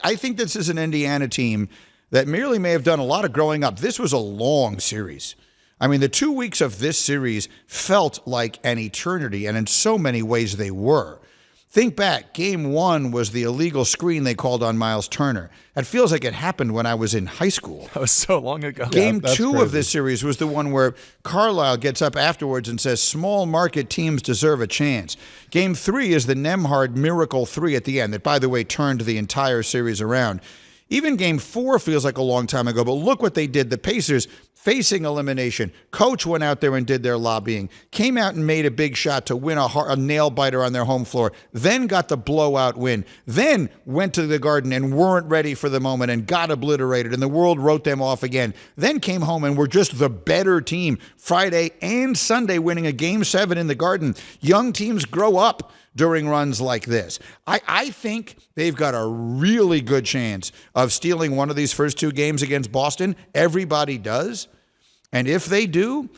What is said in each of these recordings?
I think this is an Indiana team that merely may have done a lot of growing up. This was a long series. I mean, the 2 weeks of this series felt like an eternity, and in so many ways they were. Think back. Game 1 was the illegal screen they called on Miles Turner. It feels like it happened when I was in high school. That was so long ago. Game 2 of this series was the one where Carlisle gets up afterwards and says, small market teams deserve a chance. Game 3 is the Nembhard Miracle 3 at the end that, by the way, turned the entire series around. Even Game 4 feels like a long time ago, but look what they did. The Pacers, facing elimination. Coach went out there and did their lobbying, came out and made a big shot to win a nail-biter on their home floor, then got the blowout win, then went to the Garden and weren't ready for the moment and got obliterated, and the world wrote them off again. Then came home and were just the better team Friday and Sunday, winning a Game 7 in the Garden. Young teams grow up during runs like this. I think they've got a really good chance of stealing one of these first 2 games against Boston. Everybody does. And if they do,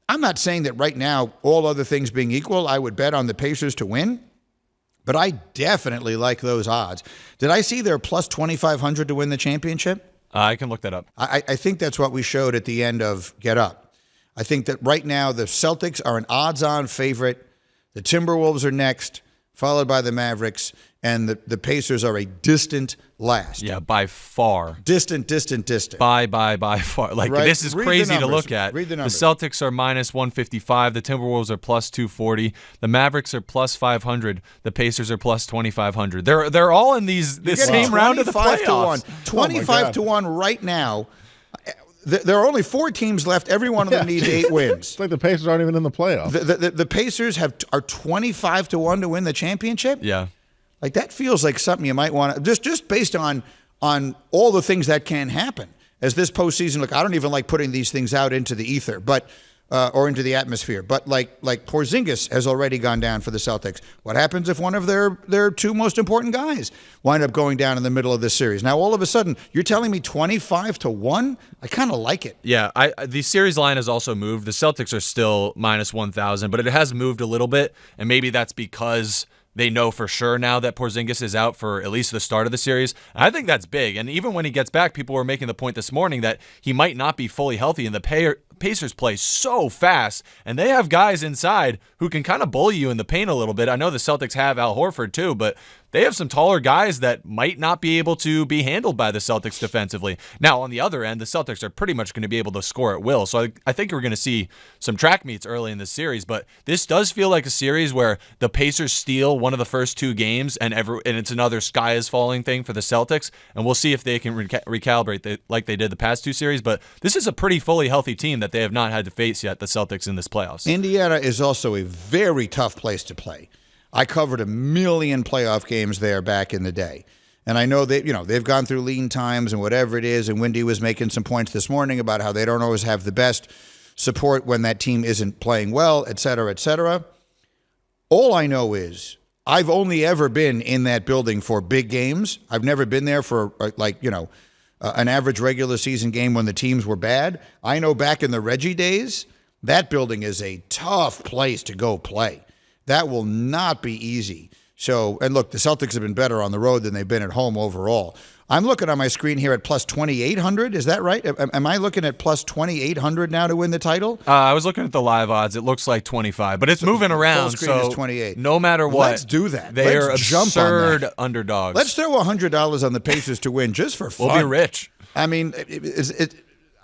I'm not saying that right now, all other things being equal, I would bet on the Pacers to win. But I definitely like those odds. Did I see they're plus 2,500 to win the championship? I can look that up. I think that's what we showed at the end of Get Up. I think that right now the Celtics are an odds-on favorite. The Timberwolves are next, followed by the Mavericks, and the Pacers are a distant last. Yeah, by far. Distant. By far. Like, right? This is crazy to look at. Read the numbers. The Celtics are minus 155. The Timberwolves are plus 240. The Mavericks are plus 500. The Pacers are plus 2,500. They're all in this same round of the playoffs. 25 to 1 right now. There are only 4 teams left. Every one of them needs 8 wins. It's like the Pacers aren't even in the playoffs. The Pacers are 25 to 1 to win the championship. Yeah, like that feels like something you might want to just based on all the things that can happen as this postseason. Look, I don't even like putting these things out into the ether, but or into the atmosphere. But like Porzingis has already gone down for the Celtics. What happens if one of their 2 most important guys wind up going down in the middle of this series? Now, all of a sudden, you're telling me 25 to 1? I kind of like it. Yeah, the series line has also moved. The Celtics are still minus 1,000, but it has moved a little bit, and maybe that's because they know for sure now that Porzingis is out for at least the start of the series. I think that's big. And even when he gets back, people were making the point this morning that he might not be fully healthy, and the Pacers play so fast, and they have guys inside who can kind of bully you in the paint a little bit. I know the Celtics have Al Horford too, but they have some taller guys that might not be able to be handled by the Celtics defensively. Now, on the other end, the Celtics are pretty much going to be able to score at will. So I think we're going to see some track meets early in this series, but this does feel like a series where the Pacers steal one of the first 2 games, and it's another sky is falling thing for the Celtics, and we'll see if they can recalibrate like they did the past 2 series. But this is a pretty fully healthy team that they have not had to face yet, the Celtics, in this playoffs. Indiana is also a very tough place to play. I covered 1 million playoff games there back in the day. And I know they've gone through lean times and whatever it is, and Wendy was making some points this morning about how they don't always have the best support when that team isn't playing well, et cetera, et cetera. All I know is I've only ever been in that building for big games. I've never been there for an average regular season game when the teams were bad. I know back in the Reggie days, that building is a tough place to go play. That will not be easy. So, and look, the Celtics have been better on the road than they've been at home overall. I'm looking on my screen here at plus 2,800. Is that right? Am I looking at plus 2,800 now to win the title? I was looking at the live odds. It looks like 25, but it's moving around. Full screen is 28. No matter what, let's do that. They are jump absurd on that. Underdogs. Let's throw $100 on the Pacers to win just for fun. We'll be rich. I mean,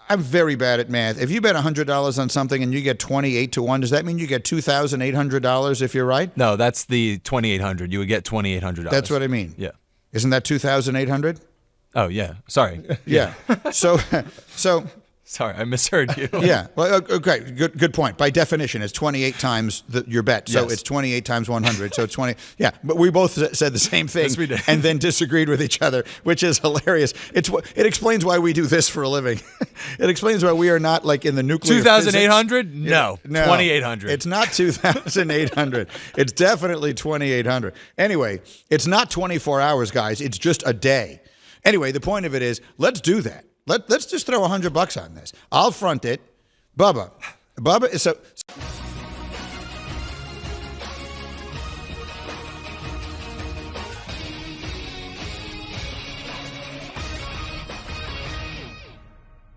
I'm very bad at math. If you bet $100 on something and you get 28 to 1, does that mean you get $2,800 if you're right? No, that's the 2,800. You would get $2,800. That's what I mean. Yeah. Isn't that 2,800? Oh, yeah. Sorry. Yeah. So sorry, I misheard you. Yeah. Well, okay. Good point. By definition, it's 28 times your bet. So it's 28 times 100. So it's 20. Yeah. But we both said the same thing. Yes, we did. And then disagreed with each other, which is hilarious. It explains why we do this for a living. It explains why we are not like in the nuclear 2,800? No. 2,800. It's not 2,800. It's definitely 2,800. Anyway, it's not 24 hours, guys. It's just a day. Anyway, the point of it is, let's do that. Let's just throw $100 on this. I'll front it. Bubba, so